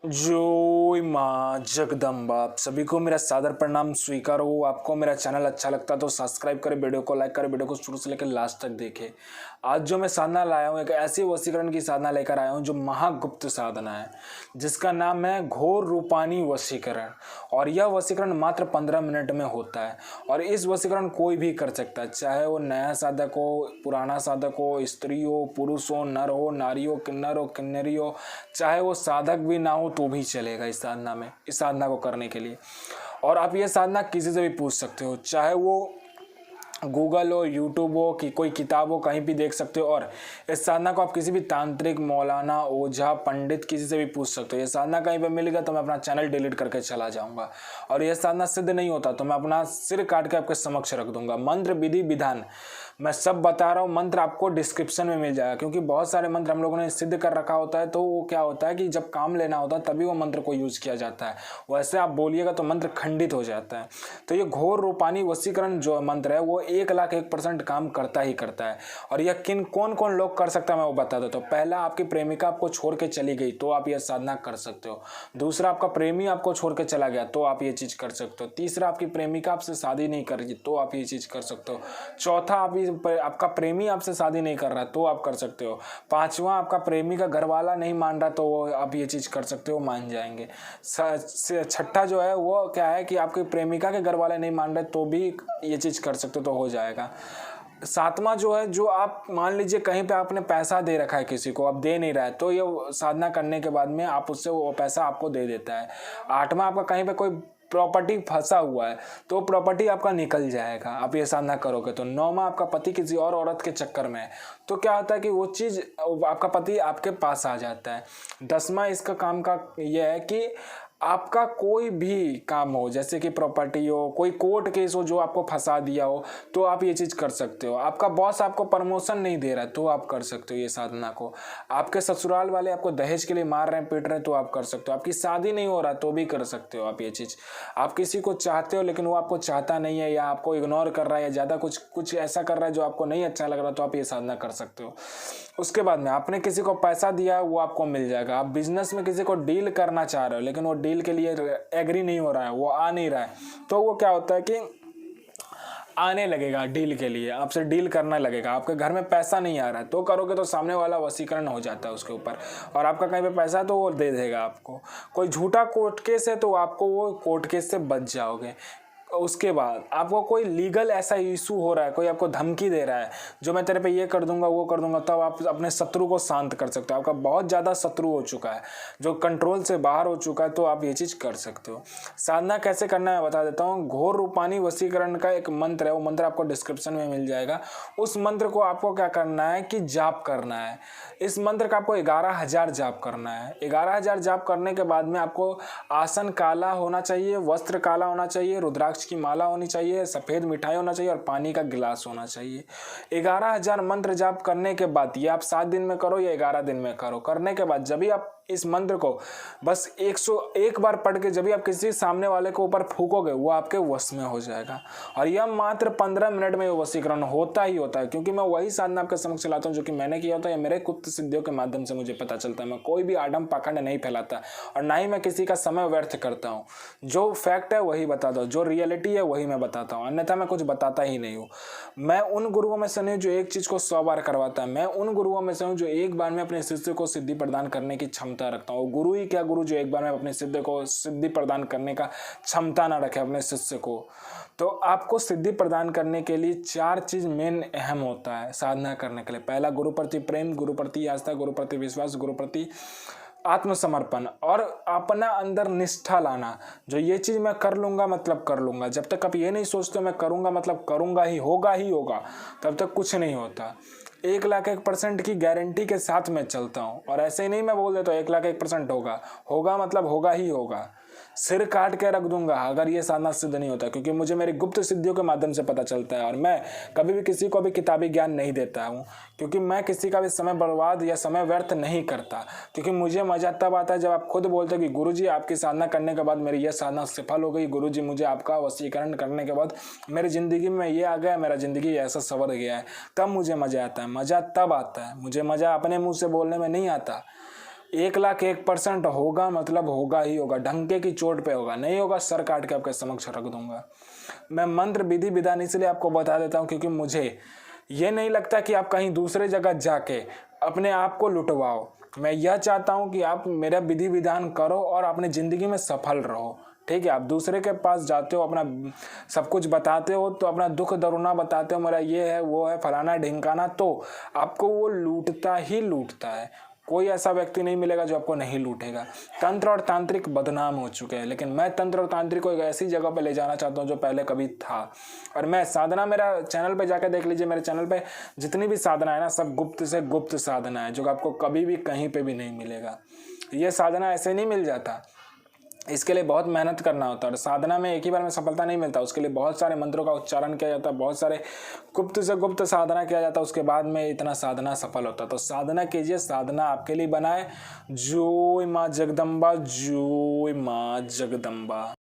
जय माँ जगदम्बा। आप सभी को मेरा सादर प्रणाम स्वीकार हो। आपको मेरा चैनल अच्छा लगता है तो सब्सक्राइब करें, वीडियो को लाइक करें, वीडियो को शुरू से लेकर लास्ट तक देखें। आज जो मैं साधना लाया हूँ, एक ऐसी वशीकरण की साधना लेकर आया हूँ जो महागुप्त साधना है, जिसका नाम है घोर रूपानी वशीकरण। और यह वशीकरण मात्र 15 मिनट में होता है। और इस वशीकरण कोई भी कर सकता है, चाहे वो नया साधक हो, पुराना साधक हो, स्त्री हो, पुरुष हो, नर हो, नारी हो, किन्नर हो, किन्नरी हो, चाहे वो साधक भी ना हो तो भी चलेगा इस साधना में, इस साधना को करने के लिए। और आप ये साधना किसी से भी पूछ सकते हो, चाहे वो गूगल हो, यूट्यूब हो, कि कोई किताब हो, कहीं भी देख सकते हो। और इस साधना को आप किसी भी तांत्रिक, मौलाना, ओझा, पंडित, किसी से भी पूछ सकते हो। ये साधना कहीं पे मिल गया तो मैं अपना चैनल डिलीट करके चला जाऊंगा। और यह साधना सिद्ध नहीं होता तो मैं अपना सिर काट के आपके समक्ष रख दूंगा। मंत्र, विधि, विधान मैं सब बता रहा हूँ। मंत्र आपको डिस्क्रिप्शन में मिल जाएगा, क्योंकि बहुत सारे मंत्र हम लोगों ने सिद्ध कर रखा होता है। तो वो क्या होता है कि जब काम लेना होता है तभी वो मंत्र को यूज किया जाता है, वैसे आप बोलिएगा तो मंत्र खंडित हो जाता है। तो ये घोर रूपानी वशीकरण जो मंत्र है वो 1,01% काम करता ही करता है। और यह कौन कौन लोग कर सकता है मैं वो बता देता हूँ। पहला, आपकी प्रेमिका आपको छोड़ के चली गई तो आप यह साधना कर सकते हो। दूसरा, आपका प्रेमी आपको छोड़ के चला गया तो आप ये चीज कर सकते हो। तीसरा, आपकी प्रेमिका आपसे शादी नहीं कर रही तो आप ये चीज कर सकते हो। चौथा, आपका प्रेमी आपसे शादी नहीं कर रहा तो आप कर सकते हो। पांचवा, आपका प्रेमी का घर वाला नहीं मान रहा तो आप ये चीज कर सकते हो, मान जाएंगे। छठा जो है वो क्या है कि आपकी प्रेमिका के घर वाले नहीं मान रहे तो भी ये चीज कर सकते हो, तो हो जाएगा। सातवां जो है, जो आप मान लीजिए कहीं पे आपने पैसा दे रखा है किसी को, आप दे नहीं रहा है तो ये साधना करने के बाद में आप उससे वो पैसा आपको दे देता है। आठवां, आपका कहीं पे कोई प्रॉपर्टी फंसा हुआ है तो प्रॉपर्टी आपका निकल जाएगा, आप ये साधना करोगे तो। नौवां, आपका पति किसी और औरत के चक्कर में है तो क्या होता है कि वो चीज़, आपका पति आपके पास आ जाता है। 10वां इसका काम का ये है कि आपका कोई भी काम हो, जैसे कि प्रॉपर्टी हो, कोई कोर्ट केस हो जो आपको फंसा दिया हो तो आप ये चीज़ कर सकते हो। आपका बॉस आपको प्रमोशन नहीं दे रहा है तो आप कर सकते हो ये साधना को। आपके ससुराल वाले आपको दहेज के लिए मार रहे हैं, पीट रहे हैं तो आप कर सकते हो। आपकी शादी नहीं हो रहा तो भी कर सकते हो आप ये चीज़। आप किसी को चाहते हो लेकिन वो आपको चाहता नहीं है, या आपको इग्नोर कर रहा है, या ज़्यादा कुछ ऐसा कर रहा है जो आपको नहीं अच्छा लग रहा, तो आप ये साधना कर सकते हो। उसके बाद में आपने किसी को पैसा दिया वो आपको मिल जाएगा। आप बिजनेस में किसी को डील करना चाह रहे हो लेकिन वो डील के लिए एग्री नहीं हो रहा है, वो आ नहीं रहा है, तो वो क्या होता है कि आने लगेगा डील के लिए, आपसे डील करने लगेगा। आपके घर में पैसा नहीं आ रहा है तो करोगे तो सामने वाला वशीकरण हो जाता है उसके ऊपर, और आपका कहीं पे पैसा है तो वो दे देगा आपको। कोई झूठा कोर्ट केस है तो आपको वो कोर्ट केस से बच जाओगे। उसके बाद आपको कोई लीगल ऐसा इशू हो रहा है, कोई आपको धमकी दे रहा है जो मैं तेरे पे ये कर दूंगा वो कर दूंगा, तब आप अपने शत्रु को शांत कर सकते हो। आपका बहुत ज़्यादा शत्रु हो चुका है जो कंट्रोल से बाहर हो चुका है तो आप ये चीज़ कर सकते हो। साधना कैसे करना है बता देता हूँ। घोर रूपानी वशीकरण का एक मंत्र है, वो मंत्र आपको डिस्क्रिप्शन में मिल जाएगा। उस मंत्र को आपको क्या करना है कि जाप करना है। इस मंत्र का आपको 11,000 जाप करना है। 11,000 जाप करने के बाद में आपको आसन काला होना चाहिए, वस्त्र काला होना चाहिए, रुद्राक्ष की माला होनी चाहिए, सफेद मिठाई होना चाहिए और पानी का गिलास होना चाहिए। 11,000 मंत्र जाप करने के बाद, ये आप 7 दिन में करो या 11 दिन में करो, करने के बाद जब भी आप इस मंत्र को बस 101 बार पढ़ के जब भी आप किसी सामने वाले को ऊपर फूकोगे वो आपके वश में हो जाएगा। और यह मात्र 15 मिनट में वशीकरण होता ही होता है, क्योंकि मैं वही साधना आपके समक्ष लाता हूँ जो कि मैंने किया होता है। मेरे गुप्त सिद्धियों के माध्यम से मुझे पता चलता है। मैं कोई भी आडम पाखंड नहीं फैलाता और ना ही मैं किसी का समय व्यर्थ करता हूँ। जो फैक्ट है वही बताता हूँ, जो रियलिटी है वही मैं बताता हूँ, अन्यथा मैं कुछ बताता ही नहीं हूँ। मैं उन गुरुओं में से नहीं जो एक चीज को 100 बार करवाता है। मैं उन गुरुओं में से हूँ जो एक बार में अपने शिष्य को सिद्धि प्रदान करने की क्षमता रखता हूँ। गुरु ही क्या गुरु जो एक बार में अपने सिद्ध को सिद्धि प्रदान करने का क्षमता ना रखे अपने शिष्य को। तो आपको सिद्धि प्रदान करने के लिए 4 चीज मेन अहम होता है साधना करने के लिए। पहला, गुरु प्रति प्रेम, गुरु प्रति आस्था, गुरु प्रति विश्वास, गुरु प्रति आत्मसमर्पण और अपना अंदर निष्ठा लाना। जो ये चीज मैं कर लूंगा मतलब कर लूंगा, जब तक आप ये नहीं सोचते मैं करूंगा मतलब करूंगा ही होगा, तब तक कुछ नहीं होता। 1,01% की गारंटी के साथ मैं चलता हूँ, और ऐसे ही नहीं मैं बोल देता हूँ 1,01% होगा मतलब होगा ही होगा। सिर काट के रख दूंगा अगर ये साधना सिद्ध नहीं होता, क्योंकि मुझे मेरी गुप्त सिद्धियों के माध्यम से पता चलता है। और मैं कभी भी किसी को भी किताबी ज्ञान नहीं देता हूँ, क्योंकि मैं किसी का भी समय बर्बाद या समय व्यर्थ नहीं करता। क्योंकि मुझे मजा तब आता है जब आप खुद बोलते हो कि गुरुजी आपकी साधना करने के बाद मेरी यह साधना सफल हो गई, गुरुजी मुझे आपका वशीकरण करने के बाद मेरी जिंदगी में ये आ गया, मेरा जिंदगी ऐसा संवर गया है, तब मुझे मजा आता है। मजा तब आता है, मुझे मजा अपने मुंह से बोलने में नहीं आता। 1,01% होगा, मतलब होगा ही होगा, डंके की चोट पे होगा, नहीं होगा सर काट के आपके समक्ष रख दूंगा। मैं मंत्र विधि विधान इसलिए आपको बता देता हूँ क्योंकि मुझे ये नहीं लगता कि आप कहीं दूसरे जगह जाके अपने आप को लुटवाओ। मैं यह चाहता हूँ कि आप मेरा विधि विधान करो और अपनी ज़िंदगी में सफल रहो। ठीक है, आप दूसरे के पास जाते हो, अपना सब कुछ बताते हो, तो अपना दुख दरुना बताते हो, मेरा ये है वो है फलाना ढिमकाना, तो आपको वो लूटता ही लूटता है। कोई ऐसा व्यक्ति नहीं मिलेगा जो आपको नहीं लूटेगा। तंत्र और तांत्रिक बदनाम हो चुके हैं, लेकिन मैं तंत्र और तांत्रिक को एक ऐसी जगह पे ले जाना चाहता हूँ जो पहले कभी था। और मैं साधना, मेरा चैनल पे जाकर देख लीजिए, मेरे चैनल पे जितनी भी साधना है ना, सब गुप्त से गुप्त साधना है जो आपको कभी भी कहीं पे भी नहीं मिलेगा। ये साधना ऐसे नहीं मिल जाता, इसके लिए बहुत मेहनत करना होता है। और साधना में एक ही बार में सफलता नहीं मिलता, उसके लिए बहुत सारे मंत्रों का उच्चारण किया जाता है, बहुत सारे गुप्त से गुप्त साधना किया जाता है, उसके बाद में इतना साधना सफल होता है। तो साधना कीजिए, साधना आपके लिए बनाए। जय माँ जगदम्बा, जय माँ जगदम्बा।